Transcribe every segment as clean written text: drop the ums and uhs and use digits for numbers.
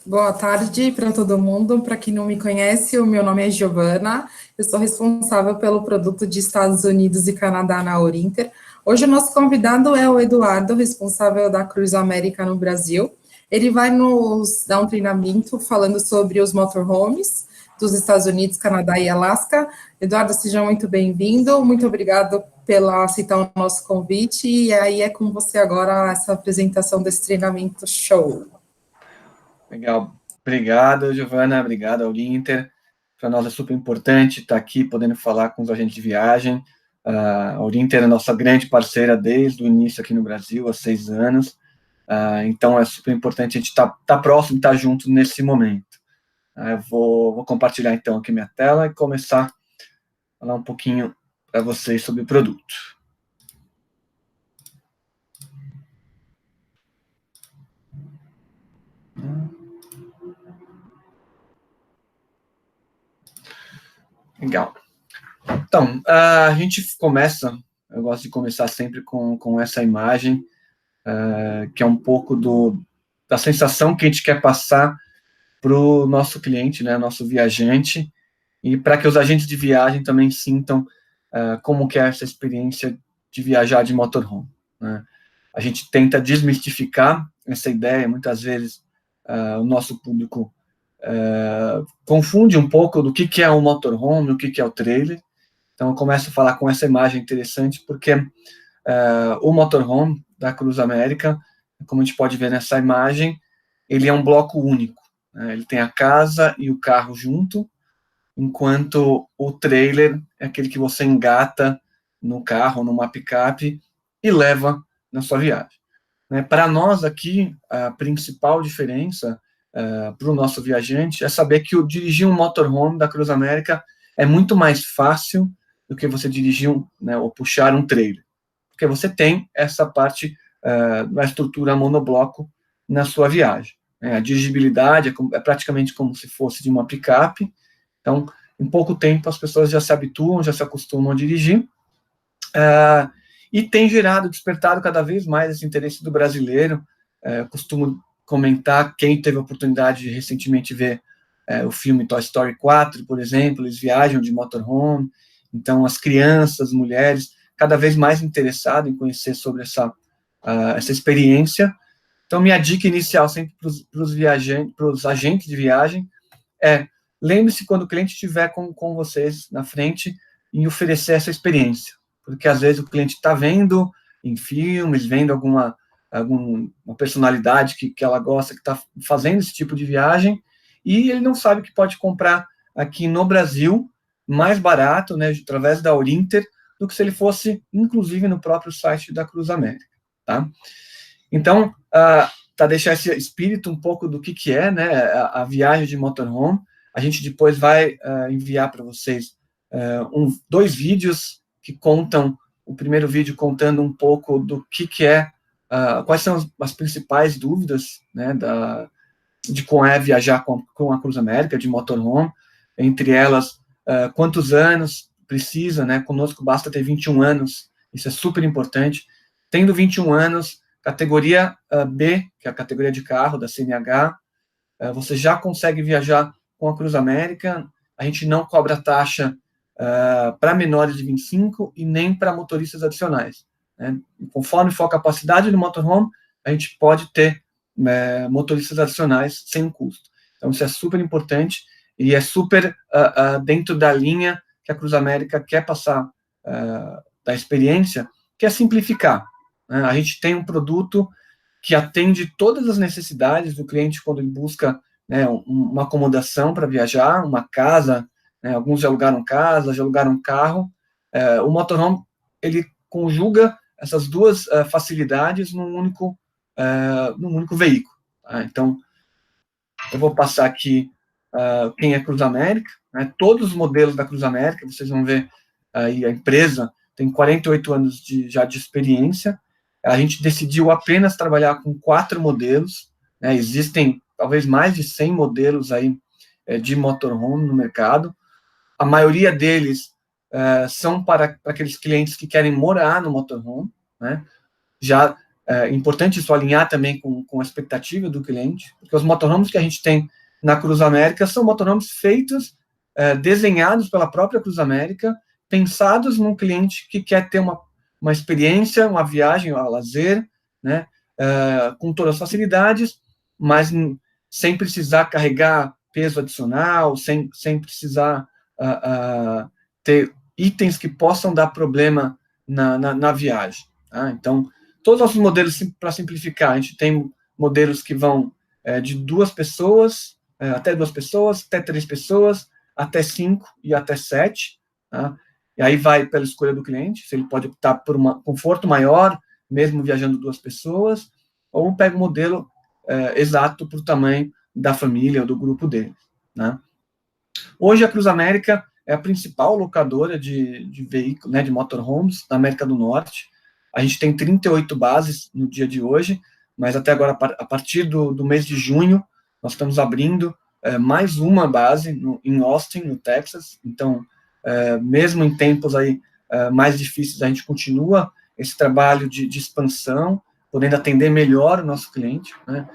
Boa tarde para todo mundo. Para quem não me conhece, o meu nome é Giovana. Eu sou responsável pelo produto de Estados Unidos e Canadá na Orinter. Hoje o nosso convidado é o Eduardo, responsável da Cruz América no Brasil. Ele vai nos dar um treinamento falando sobre os motorhomes dos Estados Unidos, Canadá e Alasca. Eduardo, seja muito bem-vindo. Muito obrigado pela aceitar o nosso convite. E aí é com você agora essa apresentação desse treinamento show. Legal. Obrigado, Giovana. Obrigado ao Inter. Para nós é super importante estar aqui podendo falar com os agentes de viagem. A Inter é nossa grande parceira desde o início aqui no Brasil, há 6 anos. Então é super importante a gente estar próximo, estar junto nesse momento. Eu vou compartilhar então aqui minha tela e começar a falar um pouquinho para vocês sobre o produto. Legal. Então, a gente começa, eu gosto de começar sempre com essa imagem, que é um pouco da sensação que a gente quer passar para o nosso cliente, né, nosso viajante, e para que os agentes de viagem também sintam como que é essa experiência de viajar de motorhome, né? A gente tenta desmistificar essa ideia, muitas vezes o nosso público confunde um pouco do que é um motorhome, o que é o trailer. Então eu começo a falar com essa imagem interessante, porque o motorhome da Cruz América, como a gente pode ver nessa imagem, ele é um bloco único, né? Ele tem a casa e o carro junto, enquanto o trailer é aquele que você engata no carro, numa picape, e leva na sua viagem, né? Para nós aqui, a principal diferença para o nosso viajante é saber que dirigir um motorhome da Cruz América é muito mais fácil do que você dirigir né, ou puxar um trailer, porque você tem essa parte da estrutura monobloco na sua viagem. A dirigibilidade é praticamente como se fosse de uma picape. Então, em pouco tempo, as pessoas já se habituam, já se acostumam a dirigir, e tem despertado cada vez mais esse interesse do brasileiro. Costumo comentar, quem teve a oportunidade de recentemente ver o filme Toy Story 4, por exemplo, eles viajam de motorhome, então as crianças, mulheres, cada vez mais interessadas em conhecer sobre essa experiência. Então, minha dica inicial sempre para os viajantes, para os agentes de viagem, é: lembre-se quando o cliente estiver com vocês na frente em oferecer essa experiência, porque às vezes o cliente está vendo em filmes, vendo alguma personalidade que ela gosta, que está fazendo esse tipo de viagem, e ele não sabe que pode comprar aqui no Brasil mais barato, né, através da Orinter, do que se ele fosse, inclusive, no próprio site da Cruz América, tá? Então, para deixar esse espírito um pouco do que é, né, a viagem de motorhome, a gente depois vai enviar para vocês 2 vídeos que contam, o primeiro vídeo contando um pouco do que é, quais são as principais dúvidas, né, de como é viajar com a Cruz América de motorhome, entre elas, quantos anos precisa, né, conosco basta ter 21 anos, isso é super importante. Tendo 21 anos, categoria B, que é a categoria de carro da CNH, você já consegue viajar com a Cruz América. A gente não cobra taxa para menores de 25 e nem para motoristas adicionais, né? Conforme for a capacidade do motorhome, a gente pode ter motoristas adicionais sem custo. Então, isso é super importante e é super dentro da linha que a Cruz América quer passar da experiência, que é simplificar, né? A gente tem um produto que atende todas as necessidades do cliente quando ele busca, né, uma acomodação para viajar, uma casa, né, alguns já alugaram casa, já alugaram carro. O motorhome, ele conjuga essas duas facilidades num único veículo, tá? Então, eu vou passar aqui quem é Cruz América, né? Todos os modelos da Cruz América, vocês vão ver aí a empresa tem 48 anos já de experiência. A gente decidiu apenas trabalhar com 4 modelos, né? Existem talvez mais de 100 modelos aí de motorhome no mercado. A maioria deles são para aqueles clientes que querem morar no motorhome, né? Já É importante isso alinhar também com a expectativa do cliente, porque os motorhomes que a gente tem na Cruz América são motorhomes feitos, desenhados pela própria Cruz América, pensados num cliente que quer ter uma experiência, uma viagem a lazer, né, com todas as facilidades, mas sem precisar carregar peso adicional, sem precisar ter itens que possam dar problema na viagem. Tá? Então, todos os nossos modelos, para simplificar, a gente tem modelos que vão de 2 pessoas, até 2 pessoas, até 3 pessoas, até 5 e até 7. Tá? E aí vai pela escolha do cliente, se ele pode optar por um conforto maior, mesmo viajando 2 pessoas, ou pega o modelo exato para o tamanho da família ou do grupo dele. Né? Hoje, a Cruz América é a principal locadora de veículos, né, de motorhomes da América do Norte. A gente tem 38 bases no dia de hoje, mas até agora, a partir do mês de junho, nós estamos abrindo mais uma base em Austin, no Texas. Então, mesmo em tempos aí mais difíceis, a gente continua esse trabalho de expansão, podendo atender melhor o nosso cliente. Né?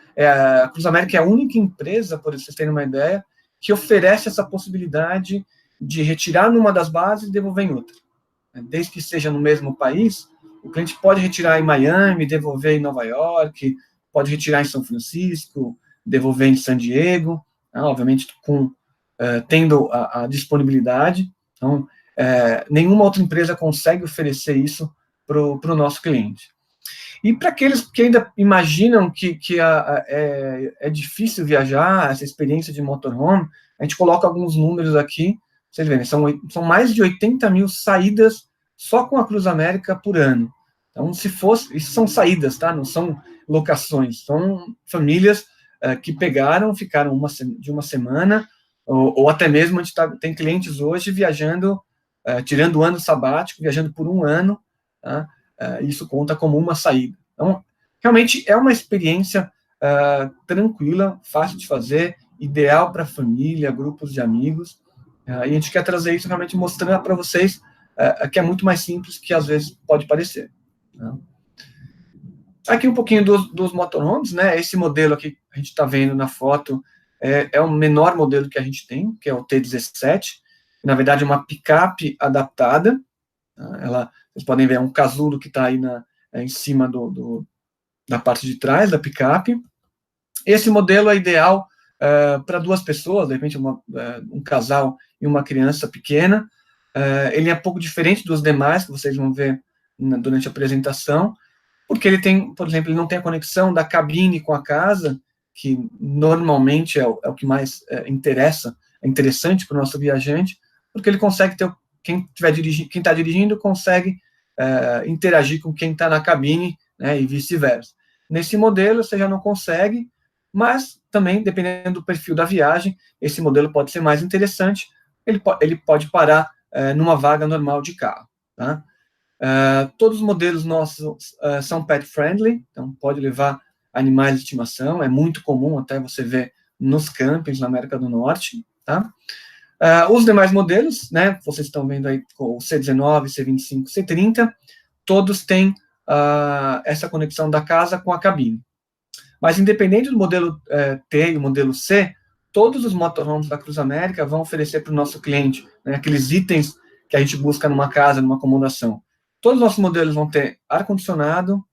A Cruz América é a única empresa, por vocês terem uma ideia, que oferece essa possibilidade de retirar numa das bases e devolver em outra. Desde que seja no mesmo país, o cliente pode retirar em Miami, devolver em Nova York, pode retirar em São Francisco, devolver em San Diego, obviamente tendo a disponibilidade. Então, nenhuma outra empresa consegue oferecer isso para o nosso cliente. E para aqueles que ainda imaginam que é difícil viajar, essa experiência de motorhome, a gente coloca alguns números aqui, vocês verem, são mais de 80 mil saídas só com a Cruz América por ano. Então, se fosse, isso são saídas, tá? Não são locações, são famílias que pegaram, ficaram de uma semana, ou até mesmo a gente tem clientes hoje viajando, tirando o ano sabático, viajando por um ano, tá? Isso conta como uma saída. Então, realmente é uma experiência tranquila, fácil de fazer, ideal para família, grupos de amigos, e a gente quer trazer isso realmente mostrando para vocês que é muito mais simples que às vezes pode parecer. Tá? Aqui um pouquinho dos motorhomes, né? Esse modelo aqui que a gente está vendo na foto é o menor modelo que a gente tem, que é o T17, na verdade é uma picape adaptada. Tá? Vocês podem ver, é um casulo que está aí em cima da parte de trás da picape. Esse modelo é ideal para 2 pessoas, de repente um casal e uma criança pequena. Ele é um pouco diferente dos demais, que vocês vão ver durante a apresentação, porque ele tem, por exemplo, ele não tem a conexão da cabine com a casa, que normalmente é o que mais é interessante para o nosso viajante, porque ele consegue ter, quem está dirigindo consegue interagir com quem está na cabine, né, e vice-versa. Nesse modelo, você já não consegue, mas também, dependendo do perfil da viagem, esse modelo pode ser mais interessante, ele pode parar numa vaga normal de carro. Tá? Todos os modelos nossos são pet-friendly, então pode levar animais de estimação, é muito comum até você ver nos campings na América do Norte. Tá? Os demais modelos, né, vocês estão vendo aí o C19, C25, C30, todos têm essa conexão da casa com a cabine. Mas independente do modelo T e o modelo C, todos os motorhomes da Cruz América vão oferecer para o nosso cliente, né, aqueles itens que a gente busca numa casa, numa acomodação. Todos os nossos modelos vão ter ar-condicionado,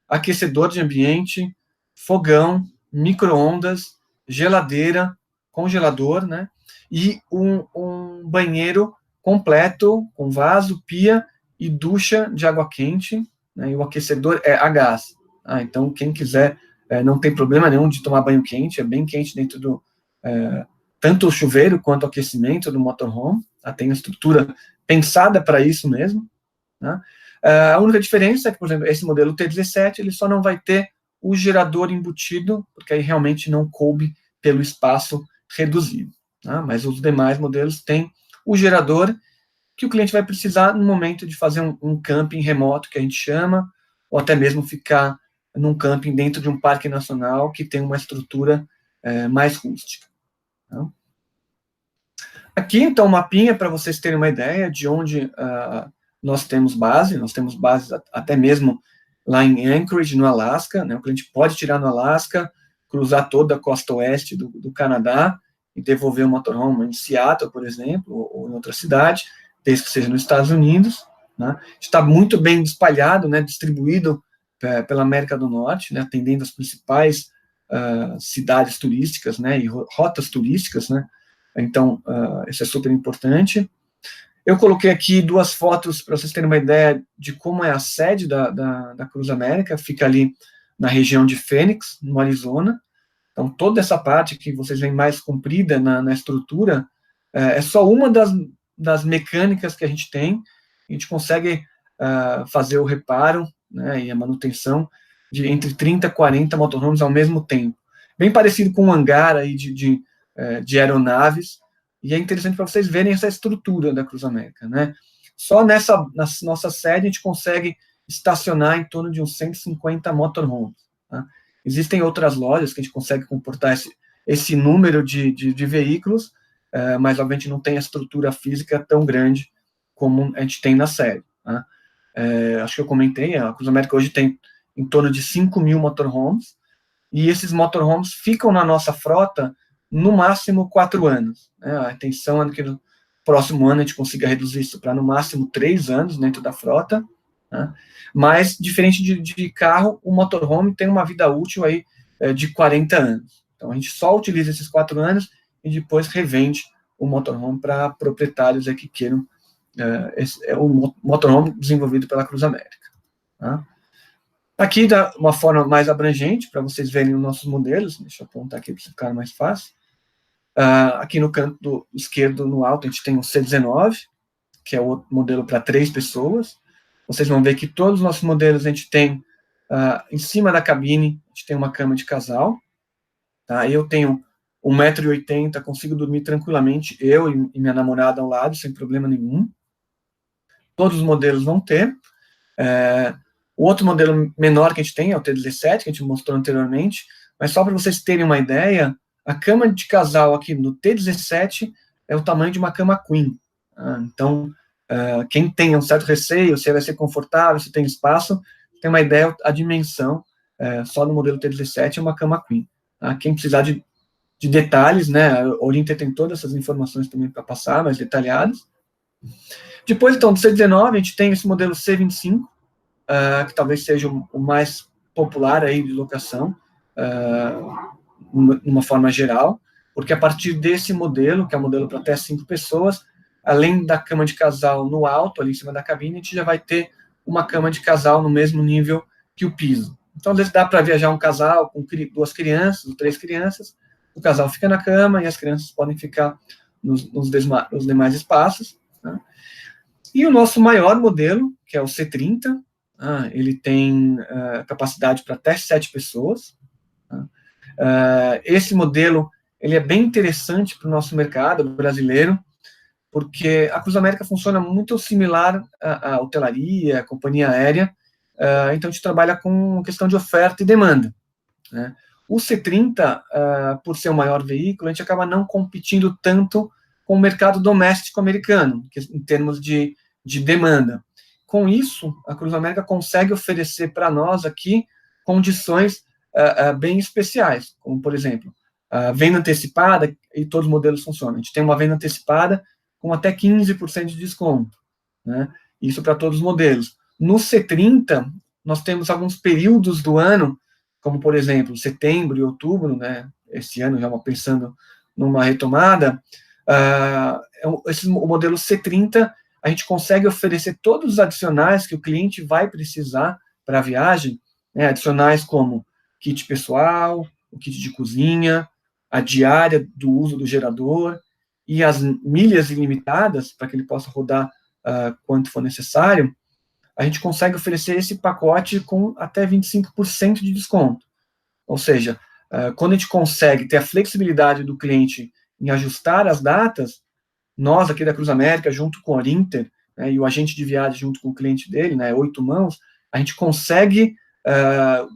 aquecedor de ambiente, fogão, micro-ondas, geladeira, congelador, né, e um banheiro completo, com vaso, pia e ducha de água quente, né, e o aquecedor é a gás. Então, quem quiser, não tem problema nenhum de tomar banho quente, é bem quente dentro do... tanto o chuveiro quanto o aquecimento do motorhome, tá? Tem uma estrutura pensada para isso mesmo. Tá? A única diferença é que, por exemplo, esse modelo T17, ele só não vai ter o gerador embutido, porque aí realmente não coube pelo espaço reduzido. Tá? Mas os demais modelos têm o gerador que o cliente vai precisar no momento de fazer um camping remoto, que a gente chama, ou até mesmo ficar num camping dentro de um parque nacional que tem uma estrutura mais rústica. Tá? Aqui, então, um mapinha para vocês terem uma ideia de onde nós temos bases até mesmo lá em Anchorage, no Alasca, né? O cliente pode tirar no Alasca, cruzar toda a costa oeste do Canadá e devolver o motorhome em Seattle, por exemplo, ou em outra cidade, desde que seja nos Estados Unidos, né? Está muito bem espalhado, né, distribuído pela América do Norte, né, atendendo as principais cidades turísticas, né, e rotas turísticas, né. Então, isso é super importante. Eu coloquei aqui 2 fotos para vocês terem uma ideia de como é a sede da Cruz América, fica ali na região de Phoenix, no Arizona. Então, toda essa parte que vocês veem mais comprida na estrutura, é só uma das mecânicas que a gente tem. A gente consegue fazer o reparo, né, e a manutenção de entre 30 e 40 motorhomes ao mesmo tempo. Bem parecido com um hangar aí de aeronaves, e é interessante para vocês verem essa estrutura da Cruz América, né? Só na nossa sede a gente consegue estacionar em torno de uns 150 motorhomes, tá? Existem outras lojas que a gente consegue comportar esse número de veículos, mas obviamente não tem a estrutura física tão grande como a gente tem na sede, tá? Acho que eu comentei, a Cruz América hoje tem em torno de 5.000 motorhomes, e esses motorhomes ficam na nossa frota no máximo 4 anos, né? A intenção é que no próximo ano a gente consiga reduzir isso para no máximo 3 anos dentro da frota, né? Mas, diferente de carro, o motorhome tem uma vida útil aí de 40 anos. Então, a gente só utiliza esses 4 anos e depois revende o motorhome para proprietários que queiram o motorhome desenvolvido pela Cruz América, tá? Aqui, dá uma forma mais abrangente, para vocês verem os nossos modelos, deixa eu apontar aqui para ficar mais fácil. Aqui no canto esquerdo, no alto, a gente tem o C19, que é o modelo para 3 pessoas. Vocês vão ver que todos os nossos modelos a gente tem, em cima da cabine, a gente tem uma cama de casal. Tá? Eu tenho 1,80 m, consigo dormir tranquilamente, eu e minha namorada ao lado, sem problema nenhum. Todos os modelos vão ter. O outro modelo menor que a gente tem é o T17, que a gente mostrou anteriormente, mas só para vocês terem uma ideia, a cama de casal aqui no T17 é o tamanho de uma cama queen. Então, quem tem um certo receio, se vai ser confortável, se tem espaço, tem uma ideia, a dimensão, só no modelo T17 é uma cama queen. Quem precisar de detalhes, né, a Orinter tem todas essas informações também para passar, mais detalhadas. Depois, então, do C19, a gente tem esse modelo C25, que talvez seja o mais popular aí de locação, de uma forma geral, porque a partir desse modelo, que é um modelo para até 5 pessoas, além da cama de casal no alto, ali em cima da cabine, a gente já vai ter uma cama de casal no mesmo nível que o piso. Então, às vezes dá para viajar um casal com 2 crianças, ou 3 crianças, o casal fica na cama e as crianças podem ficar nos demais espaços, né? E o nosso maior modelo, que é o C30, ele tem capacidade para até 7 pessoas. Esse modelo ele é bem interessante para o nosso mercado brasileiro, porque a Cruz América funciona muito similar à hotelaria, à companhia aérea, então a gente trabalha com questão de oferta e demanda, né? O C30, por ser o maior veículo, a gente acaba não competindo tanto com o mercado doméstico americano, em termos de demanda. Com isso, a Cruz América consegue oferecer para nós aqui condições bem especiais, como, por exemplo, a venda antecipada, e todos os modelos funcionam. A gente tem uma venda antecipada com até 15% de desconto, né? Isso para todos os modelos. No C30, nós temos alguns períodos do ano, como, por exemplo, setembro e outubro, né? Esse ano já pensando numa retomada, o modelo C30, a gente consegue oferecer todos os adicionais que o cliente vai precisar para a viagem, né? Adicionais como kit pessoal, o kit de cozinha, a diária do uso do gerador e as milhas ilimitadas, para que ele possa rodar quanto for necessário. A gente consegue oferecer esse pacote com até 25% de desconto. Ou seja, quando a gente consegue ter a flexibilidade do cliente em ajustar as datas, nós aqui da Cruz América, junto com a Orinter, né, e o agente de viagem junto com o cliente dele, né, 8 mãos, a gente consegue,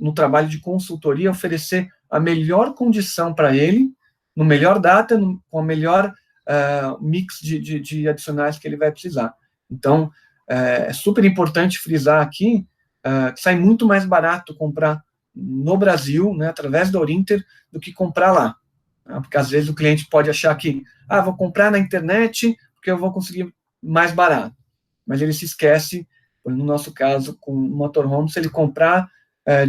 no trabalho de consultoria, oferecer a melhor condição para ele, no melhor data, com a melhor mix de adicionais que ele vai precisar. Então, é super importante frisar aqui sai muito mais barato comprar no Brasil, né, através da Orinter, do que comprar lá. Tá? Porque às vezes o cliente pode achar que, vou comprar na internet porque eu vou conseguir mais barato. Mas ele se esquece, no nosso caso, com o motorhome, se ele comprar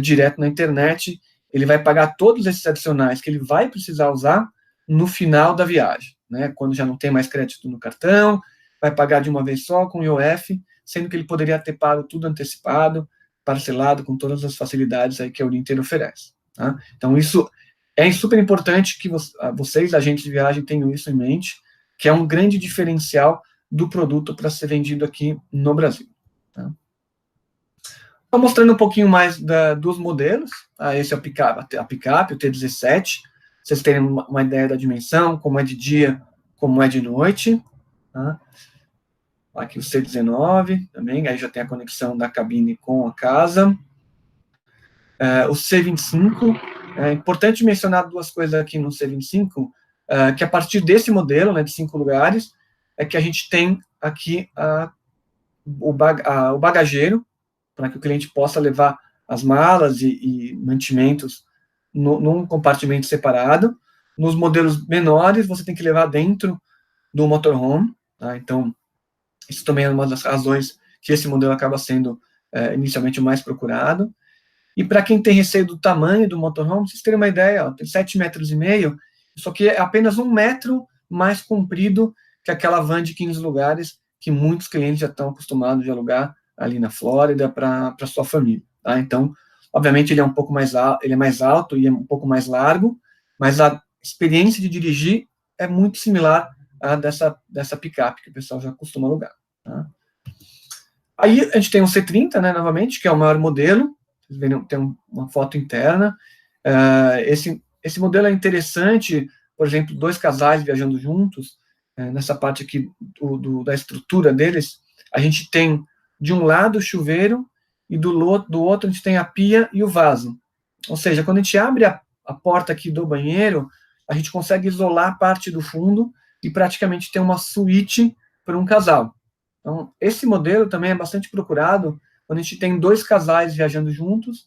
direto na internet, ele vai pagar todos esses adicionais que ele vai precisar usar no final da viagem, né? Quando já não tem mais crédito no cartão, vai pagar de uma vez só com IOF, sendo que ele poderia ter pago tudo antecipado, parcelado, com todas as facilidades aí que a Orinter oferece. Tá? Então, isso é super importante que vocês, agentes de viagem, tenham isso em mente, que é um grande diferencial do produto para ser vendido aqui no Brasil. Tá? Estou mostrando um pouquinho mais dos modelos. Esse é a picape, o T17. Vocês terem uma ideia da dimensão, como é de dia, como é de noite. Tá? Aqui o C19 também, aí já tem a conexão da cabine com a casa. O C25, é importante mencionar duas coisas aqui no C25, que a partir desse modelo, né, de 5 lugares, é que a gente tem aqui o bagageiro, para que o cliente possa levar as malas e mantimentos num compartimento separado. Nos modelos menores, você tem que levar dentro do motorhome, tá? Então, isso também é uma das razões que esse modelo acaba sendo inicialmente o mais procurado. E para quem tem receio do tamanho do motorhome, vocês terem uma ideia, tem 7,5 metros, isso aqui é apenas 1 metro mais comprido que aquela van de 15 lugares que muitos clientes já estão acostumados de alugar ali na Flórida para sua família. Tá? Então, obviamente, ele é um pouco mais alto, ele é mais alto e é um pouco mais largo, mas a experiência de dirigir é muito similar à dessa picape que o pessoal já costuma alugar. Tá? Aí a gente tem o C30, né, novamente, que é o maior modelo. Vocês verem, tem uma foto interna. Esse modelo é interessante, por exemplo, 2 casais viajando juntos. Nessa parte aqui da estrutura deles, a gente tem de um lado o chuveiro e do outro a gente tem a pia e o vaso. Ou seja, quando a gente abre a porta aqui do banheiro, a gente consegue isolar a parte do fundo e praticamente ter uma suíte para um casal. Então, esse modelo também é bastante procurado quando a gente tem 2 casais viajando juntos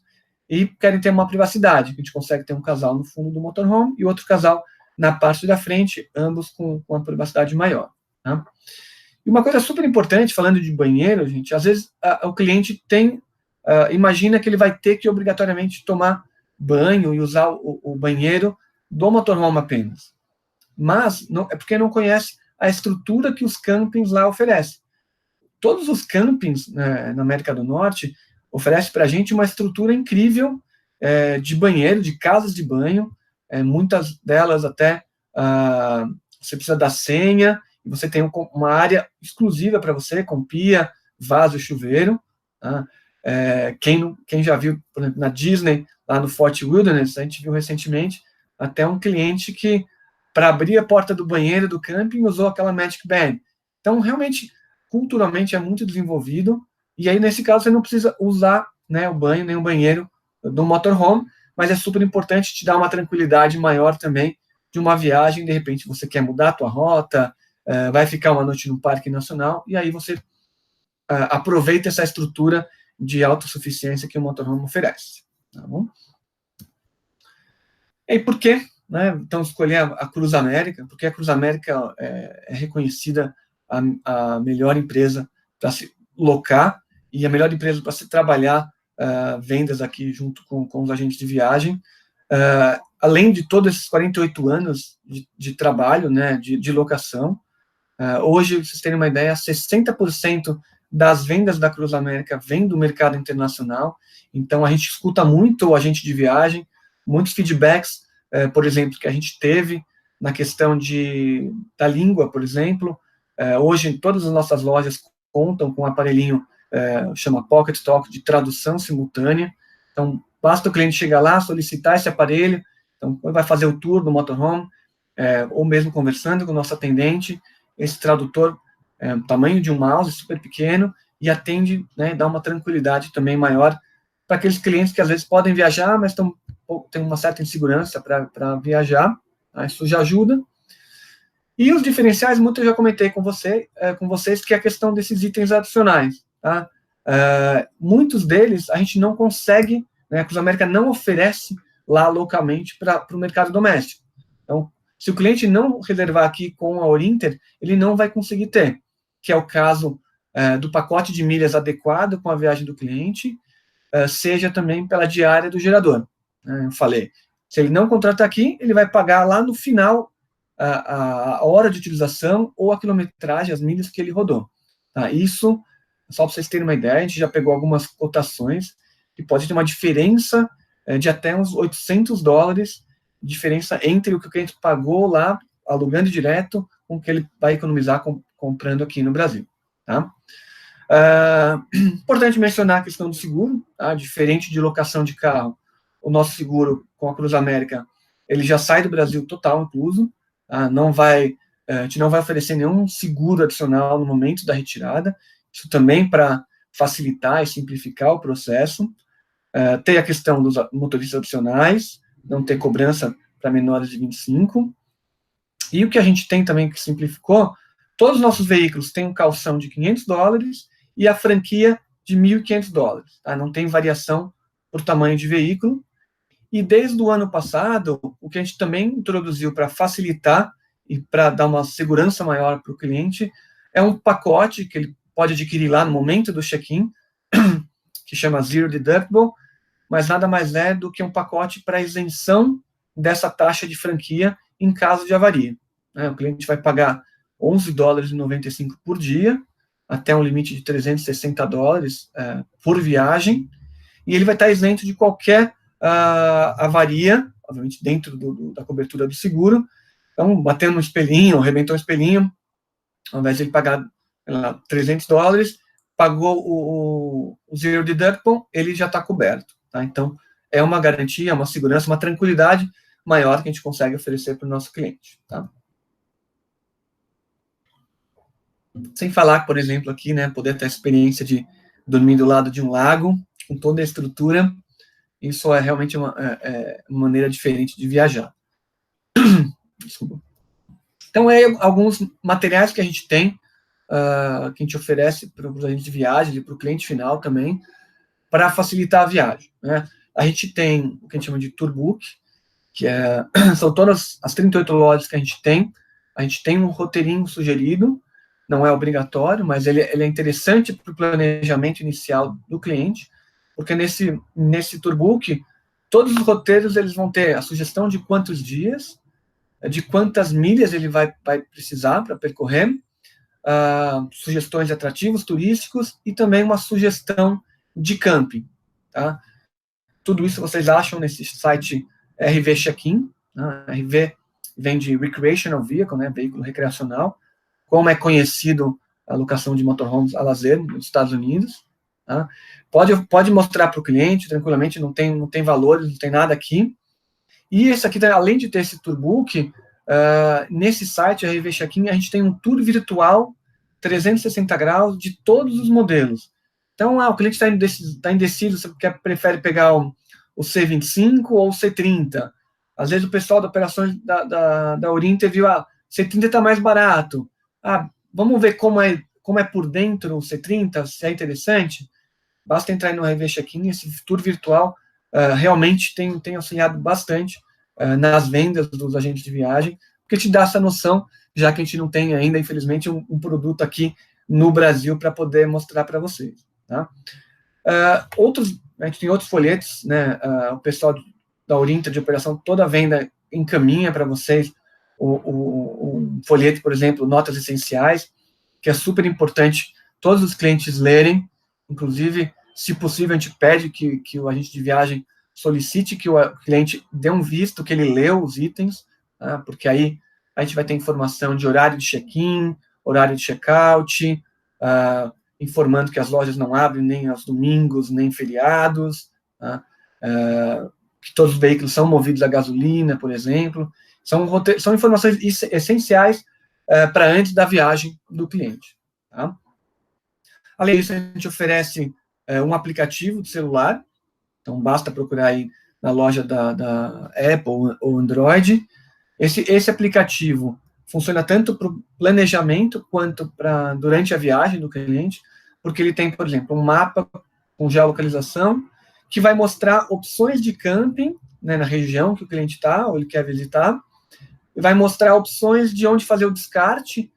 e querem ter uma privacidade. A gente consegue ter um casal no fundo do motorhome e outro casal na parte da frente, ambos com uma privacidade maior. Tá? E uma coisa super importante, falando de banheiro, gente, às vezes o cliente imagina que ele vai ter que obrigatoriamente tomar banho e usar o banheiro do motorhome apenas. Mas é porque não conhece a estrutura que os campings lá oferecem. Todos os campings na América do Norte oferecem para a gente uma estrutura incrível de banheiro, de casas de banho, muitas delas até você precisa da senha, e você tem uma área exclusiva para você, com pia, vaso e chuveiro. Tá? Quem já viu, por exemplo, na Disney, lá no Fort Wilderness, a gente viu recentemente até um cliente que, para abrir a porta do banheiro do camping, usou aquela Magic Band. Então, realmente, culturalmente é muito desenvolvido, e aí, nesse caso, você não precisa usar, né, o banho, nem o banheiro do motorhome, mas é super importante te dar uma tranquilidade maior também de uma viagem. De repente, você quer mudar a tua rota, vai ficar uma noite no Parque Nacional, e aí você aproveita essa estrutura de autossuficiência que o motorhome oferece. Tá bom? E por quê? Né, então, escolher a Cruz América, porque a Cruz América é reconhecida a melhor empresa para se locar e a melhor empresa para se trabalhar vendas aqui junto com os agentes de viagem. Além de todos esses 48 anos de trabalho, né, de locação, hoje, vocês terem uma ideia, 60% das vendas da Cruz América vem do mercado internacional. Então, a gente escuta muito o agente de viagem, muitos feedbacks, por exemplo, que a gente teve na questão da língua, por exemplo. Hoje, todas as nossas lojas contam com um aparelhinho, chama Pocket Talk, de tradução simultânea. Então, basta o cliente chegar lá, solicitar esse aparelho, então, vai fazer o tour do motorhome, ou mesmo conversando com o nosso atendente, esse tradutor, tamanho de um mouse, super pequeno, e atende, né, dá uma tranquilidade também maior para aqueles clientes que às vezes podem viajar, mas têm uma certa insegurança para viajar, tá? Isso já ajuda. E os diferenciais, muito eu já comentei com vocês, que é a questão desses itens adicionais, tá? muitos deles a gente não consegue, né, a Cruz América não oferece lá localmente para o mercado doméstico. Então, se o cliente não reservar aqui com a Orinter, ele não vai conseguir ter, que é o caso do pacote de milhas adequado com a viagem do cliente, seja também pela diária do gerador. Eu falei, se ele não contratar aqui, ele vai pagar lá no final a hora de utilização ou a quilometragem, as milhas que ele rodou. Tá? Isso, só para vocês terem uma ideia, a gente já pegou algumas cotações que pode ter uma diferença de até uns $800, diferença entre o que o cliente pagou lá, alugando direto, com o que ele vai economizar comprando aqui no Brasil. Tá? Importante mencionar a questão do seguro, tá? Diferente de locação de carro, o nosso seguro com a Cruz América, ele já sai do Brasil total incluso, tá? A gente não vai oferecer nenhum seguro adicional no momento da retirada, isso também para facilitar e simplificar o processo. Tem a questão dos motoristas opcionais, não ter cobrança para menores de 25, e o que a gente tem também que simplificou, todos os nossos veículos têm um calção de $500 e a franquia de $1.500, tá? Não tem variação por tamanho de veículo, e desde o ano passado, o que a gente também introduziu para facilitar e para dar uma segurança maior para o cliente, é um pacote que ele pode adquirir lá no momento do check-in, que chama Zero Deductible, mas nada mais é do que um pacote para isenção dessa taxa de franquia em caso de avaria. O cliente vai pagar $11,95 por dia, até um limite de $360 por viagem, e ele vai estar isento de qualquer avaria, obviamente dentro da cobertura do seguro. Então, batendo um espelhinho, arrebentou um espelhinho, ao invés de ele pagar $300, pagou o Zero Deductible, ele já está coberto. Tá? Então, é uma garantia, uma segurança, uma tranquilidade maior que a gente consegue oferecer para o nosso cliente. Tá? Sem falar, por exemplo, aqui, né, poder ter a experiência de dormir do lado de um lago, com toda a estrutura, isso é realmente uma maneira diferente de viajar. Desculpa. Então, alguns materiais que a gente tem, que a gente oferece para os agentes de viagem, para o cliente final também, para facilitar a viagem. Né? A gente tem o que a gente chama de Tourbook, que são todas as 38 lojas que a gente tem. A gente tem um roteirinho sugerido, não é obrigatório, mas ele é interessante para o planejamento inicial do cliente, porque nesse Tourbook, todos os roteiros eles vão ter a sugestão de quantos dias, de quantas milhas ele vai precisar para percorrer, sugestões de atrativos turísticos e também uma sugestão de camping. Tá? Tudo isso vocês acham nesse site RV Check-in. Né? RV vem de Recreational Vehicle, né? Veículo recreacional, como é conhecido a locação de motorhomes a lazer nos Estados Unidos. Tá? Pode mostrar para o cliente, tranquilamente, não tem valores, não tem nada aqui. E esse aqui, além de ter esse Tourbook, nesse site, a RV Check-in, a gente tem um tour virtual 360 graus de todos os modelos. Então, o cliente está indeciso se prefere pegar o C25 ou o C30. Às vezes o pessoal da operações da Orinter viu, C30 está mais barato. Vamos ver como é por dentro o C30, se é interessante. Basta entrar aí no RV Check-in, esse tour virtual realmente tem auxiliado bastante nas vendas dos agentes de viagem, porque te dá essa noção, já que a gente não tem ainda, infelizmente, um produto aqui no Brasil para poder mostrar para vocês. Tá? A gente tem outros folhetos, né? O pessoal da Orinter de operação, toda a venda encaminha para vocês um folheto, por exemplo, Notas Essenciais, que é super importante todos os clientes lerem, inclusive, se possível, a gente pede que o agente de viagem solicite que o cliente dê um visto, que ele leu os itens, tá? Porque aí a gente vai ter informação de horário de check-in, horário de check-out, informando que as lojas não abrem nem aos domingos, nem feriados, tá? Que todos os veículos são movidos a gasolina, por exemplo. São informações essenciais para antes da viagem do cliente. Tá? Além disso, a gente oferece um aplicativo de celular, então basta procurar aí na loja da Apple ou Android. Esse aplicativo funciona tanto para o planejamento quanto durante a viagem do cliente. porque ele tem, por exemplo, um mapa com geolocalização, que vai mostrar opções de camping, né, na região que o cliente está, ou ele quer visitar, e vai mostrar opções de onde fazer o descarte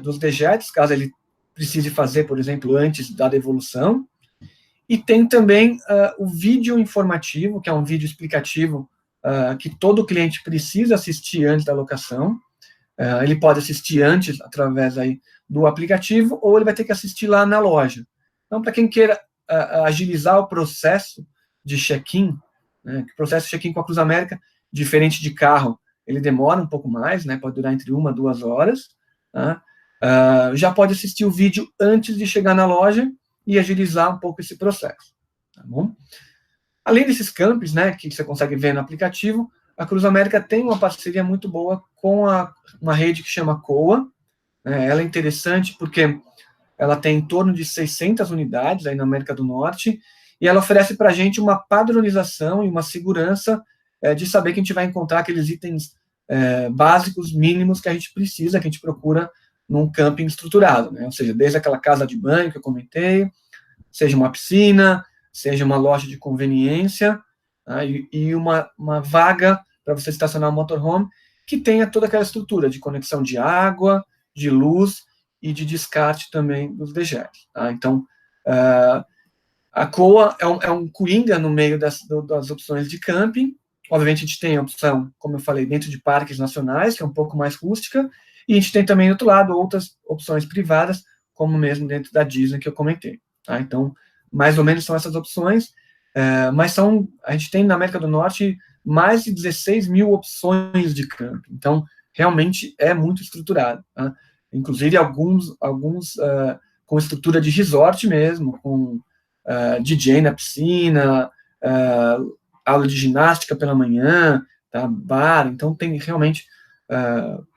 dos dejetos, caso ele precise fazer, por exemplo, antes da devolução. E tem também o vídeo informativo, que é um vídeo explicativo que todo cliente precisa assistir antes da locação. Ele pode assistir antes através aí do aplicativo, ou ele vai ter que assistir lá na loja. Então, para quem queira agilizar o processo de check-in, né, o processo de check-in com a Cruz América, diferente de carro, ele demora um pouco mais, né, pode durar entre 1 a 2 horas, tá? Já pode assistir o vídeo antes de chegar na loja e agilizar um pouco esse processo, tá bom? Além desses campos, né, que você consegue ver no aplicativo, a Cruz América tem uma parceria muito boa com uma rede que chama COA. Ela é interessante porque ela tem em torno de 600 unidades aí na América do Norte, e ela oferece para a gente uma padronização e uma segurança de saber que a gente vai encontrar aqueles itens básicos, mínimos, que a gente precisa, que a gente procura num camping estruturado, né? Ou seja, desde aquela casa de banho que eu comentei, seja uma piscina, seja uma loja de conveniência, tá? E uma vaga para você estacionar um motorhome que tenha toda aquela estrutura de conexão de água, de luz e de descarte também dos dejetos, tá? Então, a COA é um coringa no meio das opções de camping. Obviamente, a gente tem a opção, como eu falei, dentro de parques nacionais, que é um pouco mais rústica, e a gente tem também, do outro lado, outras opções privadas, como mesmo dentro da Disney, que eu comentei, tá? Então, mais ou menos são essas opções, mas a gente tem na América do Norte mais de 16 mil opções de camping. Então, realmente é muito estruturado, tá? Inclusive alguns com estrutura de resort mesmo, com DJ na piscina, aula de ginástica pela manhã, tá? Bar. Então tem realmente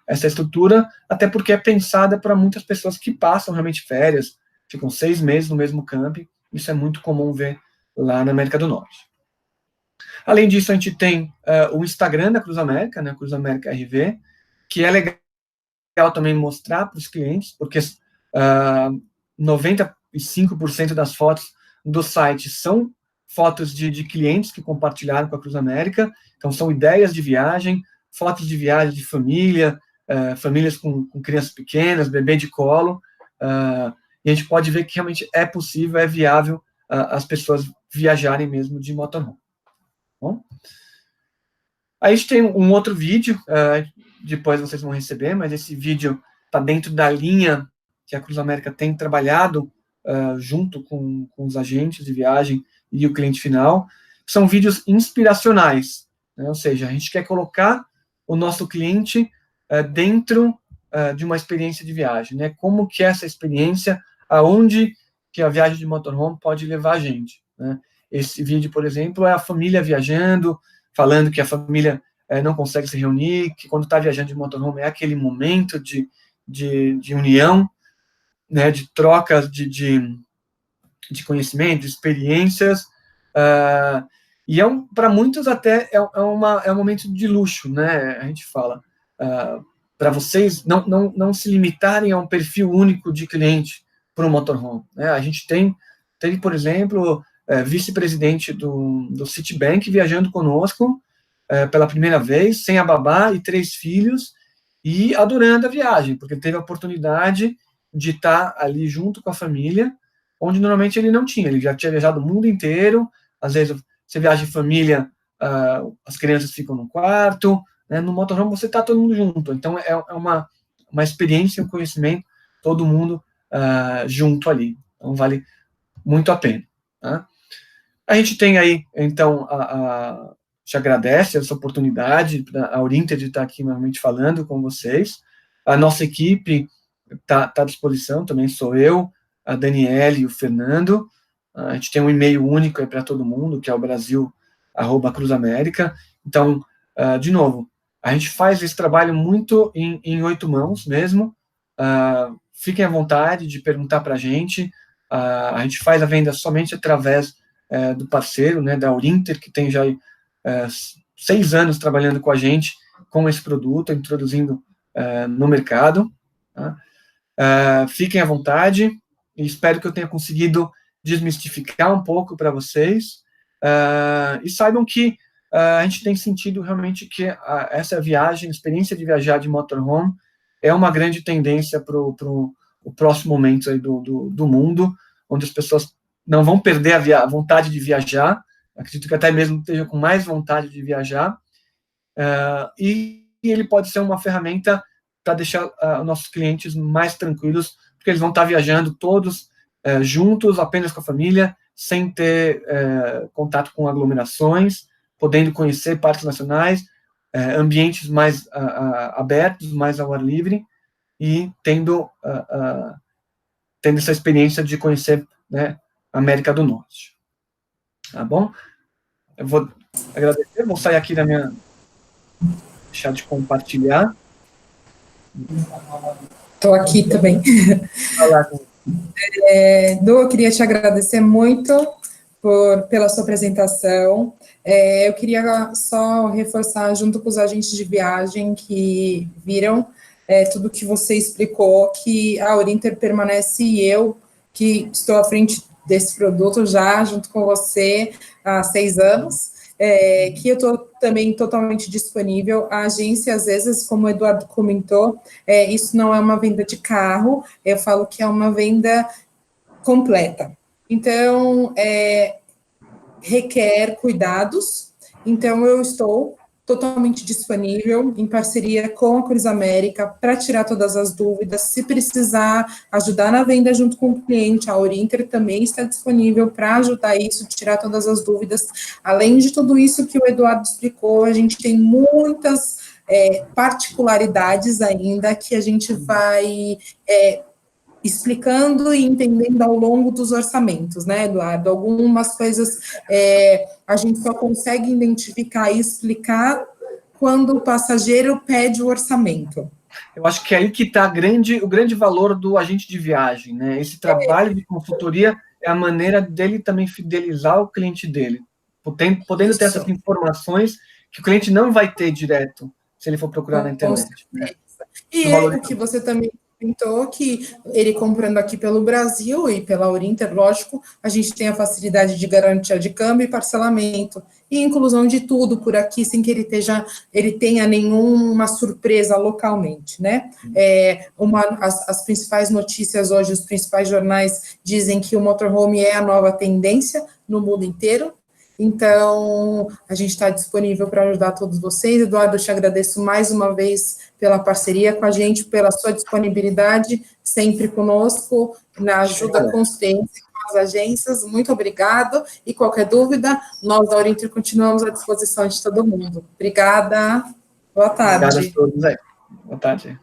essa estrutura, até porque é pensada para muitas pessoas que passam realmente férias, ficam 6 meses no mesmo camping. Isso é muito comum ver lá na América do Norte. Além disso, a gente tem o Instagram da Cruz América, né, Cruz América RV, que é legal também mostrar para os clientes, porque 95% das fotos do site são fotos de clientes que compartilharam com a Cruz América, então são ideias de viagem, fotos de viagem de família, famílias com crianças pequenas, bebê de colo, e a gente pode ver que realmente é possível, é viável as pessoas viajarem mesmo de motorhome. Bom, aí a gente tem um outro vídeo, depois vocês vão receber, mas esse vídeo está dentro da linha que a Cruz América tem trabalhado junto com os agentes de viagem e o cliente final. São vídeos inspiracionais, né? Ou seja, a gente quer colocar o nosso cliente dentro de uma experiência de viagem, né? Como que é essa experiência, aonde que a viagem de motorhome pode levar a gente, né? Esse vídeo, por exemplo, é a família viajando, falando que a família não consegue se reunir, que quando está viajando de motorhome é aquele momento de união, né, de trocas de conhecimento, de experiências, e para muitos até é um momento de luxo, né? A gente fala, para vocês não se limitarem a um perfil único de cliente para um motorhome, né? A gente tem, por exemplo, vice-presidente do Citibank viajando conosco pela primeira vez, sem a babá e 3 filhos, e adorando a viagem, porque teve a oportunidade de estar ali junto com a família, onde normalmente ele não tinha. Ele já tinha viajado o mundo inteiro, às vezes você viaja em família, as crianças ficam no quarto, né? No motorhome você está todo mundo junto, então é uma experiência, um conhecimento, todo mundo junto ali, então vale muito a pena, tá? A gente tem aí, então, te agradece essa oportunidade, a Orinter de estar aqui novamente falando com vocês. A nossa equipe está à disposição, também sou eu, a Daniele e o Fernando. A gente tem um e-mail único para todo mundo, que é o brasil@cruzamerica. Então, de novo, a gente faz esse trabalho muito em 8 mãos mesmo. Fiquem à vontade de perguntar para a gente. A gente faz a venda somente através do parceiro, né, da Orinter, que tem já 6 anos trabalhando com a gente, com esse produto, introduzindo no mercado. Tá? Fiquem à vontade. e espero que eu tenha conseguido desmistificar um pouco para vocês, e saibam que a gente tem sentido realmente que essa viagem, a experiência de viajar de motorhome, é uma grande tendência para o próximo momento aí do mundo, onde as pessoas não vão perder a vontade de viajar, acredito que até mesmo estejam com mais vontade de viajar, e ele pode ser uma ferramenta para deixar nossos clientes mais tranquilos, porque eles vão estar viajando todos juntos, apenas com a família, sem ter contato com aglomerações, podendo conhecer parques nacionais, ambientes mais abertos, mais ao ar livre, e tendo essa experiência de conhecer, né, a América do Norte. Tá bom? Eu vou agradecer, vou sair aqui da minha... deixar de compartilhar. Estou aqui também. Du, eu queria te agradecer muito pela sua apresentação. Eu queria só reforçar, junto com os agentes de viagem que viram tudo que você explicou, que a Orinter permanece, e eu, que estou à frente desse produto já, junto com você, há 6 anos, que eu estou também totalmente disponível. A agência, às vezes, como o Eduardo comentou, isso não é uma venda de carro, eu falo que é uma venda completa. Então, requer cuidados, então eu estou totalmente disponível, em parceria com a Cruz América, para tirar todas as dúvidas. Se precisar ajudar na venda junto com o cliente, a Orinter também está disponível para ajudar isso, tirar todas as dúvidas. Além de tudo isso que o Eduardo explicou, a gente tem muitas particularidades ainda que a gente vai explicando e entendendo ao longo dos orçamentos, né, Eduardo? Algumas coisas a gente só consegue identificar e explicar quando o passageiro pede o orçamento. Eu acho que é aí que está o grande valor do agente de viagem, né? Esse trabalho de consultoria é a maneira dele também fidelizar o cliente dele, podendo ter essas informações que o cliente não vai ter direto se ele for procurar na internet. Né? E o que você também comentou, que ele comprando aqui pelo Brasil e pela Orinter, lógico, a gente tem a facilidade de garantia de câmbio e parcelamento, e inclusão de tudo por aqui, sem que ele tenha nenhuma surpresa localmente, né? As principais notícias hoje, os principais jornais dizem que o motorhome é a nova tendência no mundo inteiro. Então, a gente está disponível para ajudar todos vocês. Eduardo, eu te agradeço mais uma vez pela parceria com a gente, pela sua disponibilidade, sempre conosco, na ajuda constante com as agências. Muito obrigado, e qualquer dúvida, nós da Orinter continuamos à disposição de todo mundo. Obrigada, boa tarde. Obrigado a todos aí. Boa tarde.